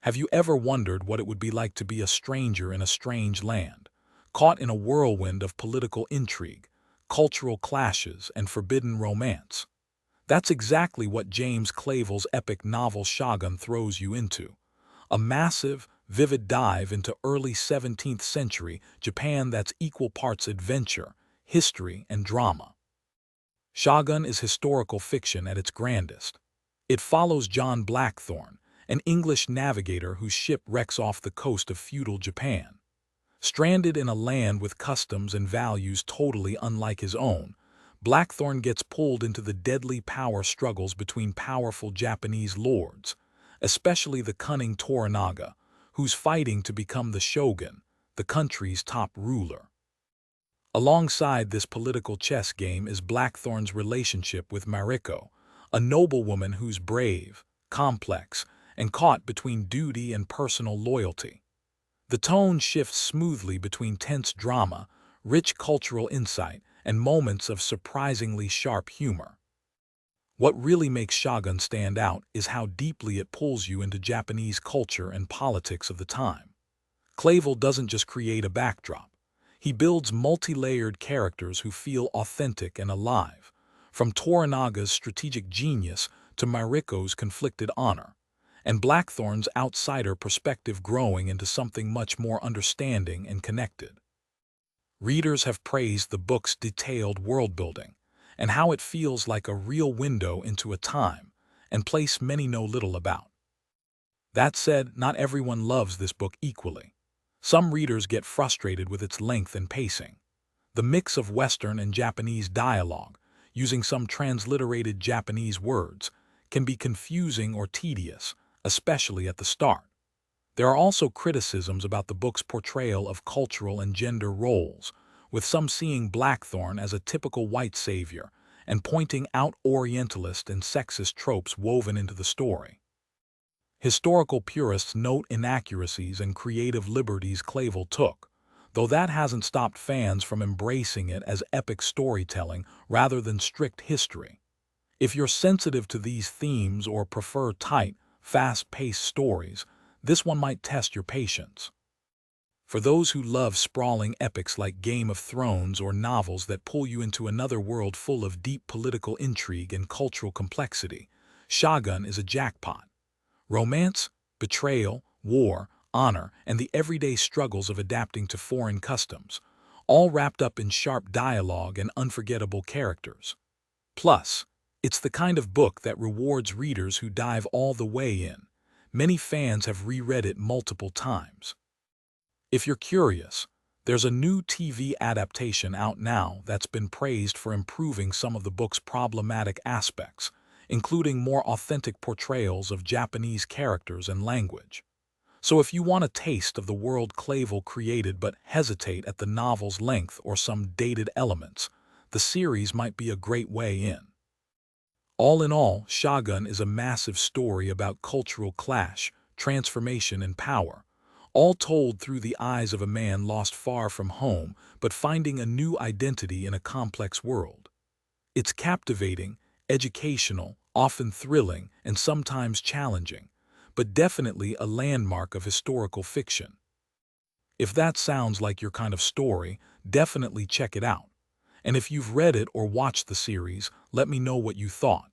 Have you ever wondered what it would be like to be a stranger in a strange land, caught in a whirlwind of political intrigue, cultural clashes, and forbidden romance? That's exactly what James Clavell's epic novel Shōgun throws you into. A massive, vivid dive into early 17th century Japan that's equal parts adventure, history, and drama. Shōgun is historical fiction at its grandest. It follows John Blackthorne, an English navigator whose ship wrecks off the coast of feudal Japan. Stranded in a land with customs and values totally unlike his own, Blackthorne gets pulled into the deadly power struggles between powerful Japanese lords, especially the cunning Toranaga, who's fighting to become the Shōgun, the country's top ruler. Alongside this political chess game is Blackthorne's relationship with Mariko, a noblewoman who's brave, complex, and caught between duty and personal loyalty. The tone shifts smoothly between tense drama, rich cultural insight, and moments of surprisingly sharp humor. What really makes Shōgun stand out is how deeply it pulls you into Japanese culture and politics of the time. Clavell doesn't just create a backdrop. He builds multi-layered characters who feel authentic and alive, from Toranaga's strategic genius to Mariko's conflicted honor, and Blackthorne's outsider perspective growing into something much more understanding and connected. Readers have praised the book's detailed world-building and how it feels like a real window into a time and place many know little about. That said, not everyone loves this book equally. Some readers get frustrated with its length and pacing. The mix of Western and Japanese dialogue, using some transliterated Japanese words, can be confusing or tedious, especially at the start. There are also criticisms about the book's portrayal of cultural and gender roles, with some seeing Blackthorne as a typical white savior and pointing out Orientalist and sexist tropes woven into the story. Historical purists note inaccuracies and creative liberties Clavell took, though that hasn't stopped fans from embracing it as epic storytelling rather than strict history. If you're sensitive to these themes or prefer tight, fast-paced stories, this one might test your patience. For those who love sprawling epics like Game of Thrones or novels that pull you into another world full of deep political intrigue and cultural complexity, Shōgun is a jackpot. Romance, betrayal, war, honor, and the everyday struggles of adapting to foreign customs, all wrapped up in sharp dialogue and unforgettable characters. Plus, it's the kind of book that rewards readers who dive all the way in. Many fans have reread it multiple times. If you're curious, there's a new TV adaptation out now that's been praised for improving some of the book's problematic aspects, including more authentic portrayals of Japanese characters and language. So if you want a taste of the world Clavell created but hesitate at the novel's length or some dated elements, the series might be a great way in. All in all, Shōgun is a massive story about cultural clash, transformation, and power, all told through the eyes of a man lost far from home but finding a new identity in a complex world. It's captivating, educational, often thrilling, and sometimes challenging, but definitely a landmark of historical fiction. If that sounds like your kind of story, definitely check it out. And if you've read it or watched the series, let me know what you thought.